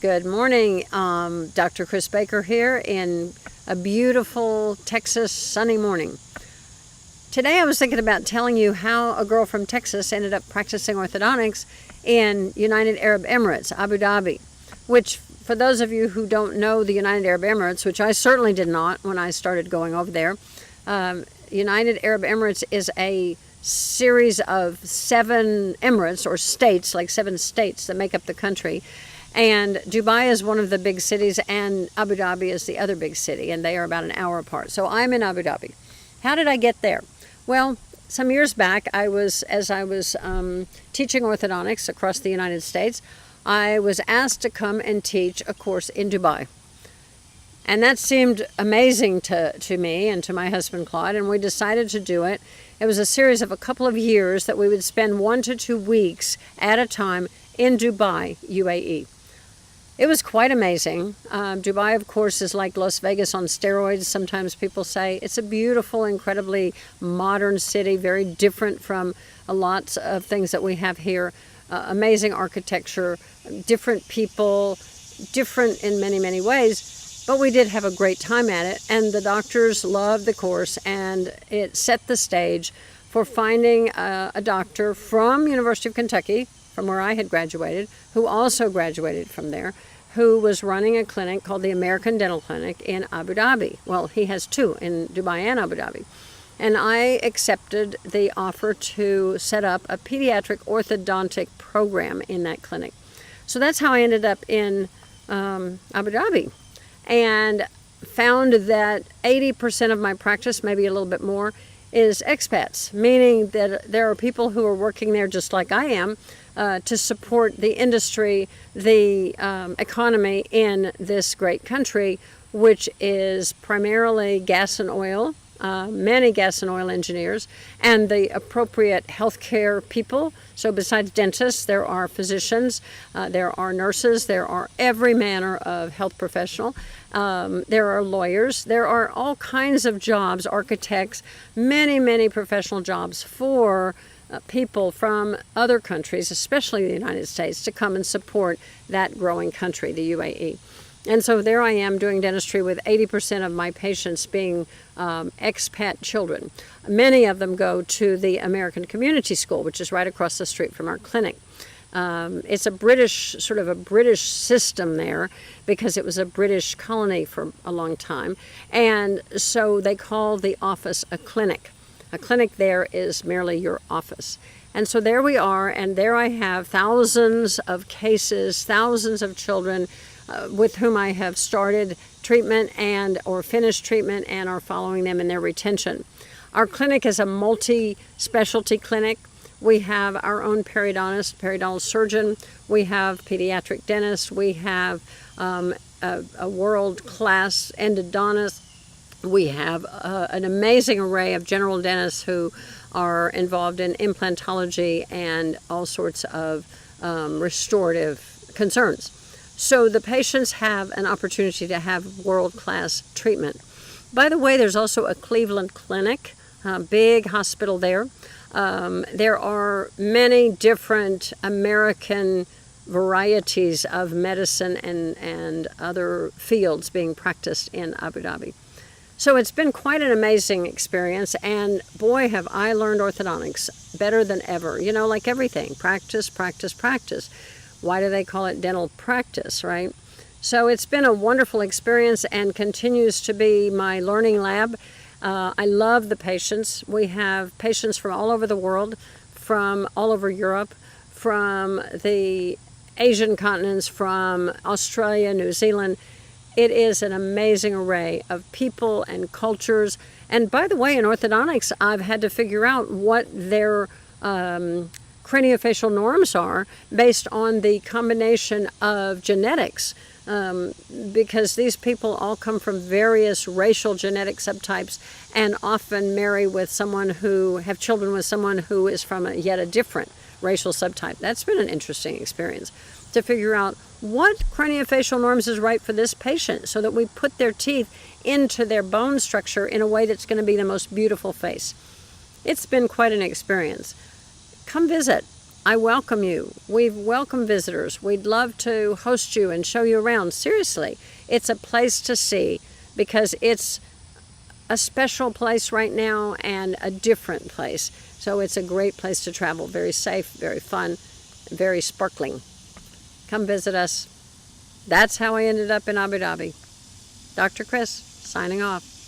Good morning. Dr. Chris Baker here in a beautiful Texas sunny morning. Today I was thinking about telling you how a girl from Texas ended up practicing orthodontics in United Arab Emirates, Abu Dhabi, which for those of you who don't know the United Arab Emirates, which I certainly did not when I started going over there, United Arab Emirates is a series of 7 emirates or states, like 7 states that make up the country. And Dubai is one of the big cities and Abu Dhabi is the other big city, and they are about an hour apart. So I'm in Abu Dhabi. How did I get there? Well, some years back, as I was teaching orthodontics across the United States, I was asked to come and teach a course in Dubai. And that seemed amazing to me and to my husband Claude, and we decided to do it. It was a series of a couple of years that we would spend 1 to 2 weeks at a time in Dubai, UAE. It was quite amazing. Dubai, of course, is like Las Vegas on steroids, sometimes people say. It's a beautiful, incredibly modern city, very different from a lot of things that we have here. Amazing architecture, different people, different in many, many ways. But we did have a great time at it, and the doctors loved the course, and it set the stage for finding a doctor from University of Kentucky, from where I had graduated, who also graduated from there, who was running a clinic called the American Dental Clinic in Abu Dhabi. Well, he has 2 in Dubai and Abu Dhabi. And I accepted the offer to set up a pediatric orthodontic program in that clinic. So that's how I ended up in Abu Dhabi, and found that 80% of my practice, maybe a little bit more, is expats, meaning that there are people who are working there just like I am, to support the industry, the economy in this great country, which is primarily gas and oil, many gas and oil engineers, and the appropriate healthcare people. So besides dentists, there are physicians, there are nurses, there are every manner of health professional, there are lawyers, there are all kinds of jobs, architects, many, many professional jobs for people from other countries, especially the United States, to come and support that growing country, the UAE. And so there I am doing dentistry with 80% of my patients being expat children. Many of them go to the American Community School, which is right across the street from our clinic. It's a British system there because it was a British colony for a long time. And so they call the office a clinic. A clinic there is merely your office. And so there we are, and there I have thousands of cases, thousands of children with whom I have started treatment or finished treatment and are following them in their retention. Our clinic is a multi-specialty clinic. We have our own periodontist, periodontal surgeon. We have pediatric dentists. We have a world-class endodontist. We have an amazing array of general dentists who are involved in implantology and all sorts of restorative concerns. So the patients have an opportunity to have world-class treatment. By the way, there's also a Cleveland Clinic, a big hospital there. There are many different American varieties of medicine and other fields being practiced in Abu Dhabi. So it's been quite an amazing experience, and boy, have I learned orthodontics better than ever. You know, like everything, practice, practice, practice. Why do they call it dental practice, right? So it's been a wonderful experience and continues to be my learning lab. I love the patients. We have patients from all over the world, from all over Europe, from the Asian continents, from Australia, New Zealand. It is an amazing array of people and cultures. And by the way, in orthodontics, I've had to figure out what their craniofacial norms are based on the combination of genetics, because these people all come from various racial genetic subtypes and often marry with someone who have children with someone who is from yet a different racial subtype. That's been an interesting experience to figure out what craniofacial norms is right for this patient so that we put their teeth into their bone structure in a way that's going to be the most beautiful face. It's been quite an experience. Come visit. I welcome you. We welcome visitors. We'd love to host you and show you around. Seriously, it's a place to see because it's a special place right now and a different place. So it's a great place to travel. Very safe, very fun, very sparkling. Come visit us. That's how I ended up in Abu Dhabi. Dr. Chris, signing off.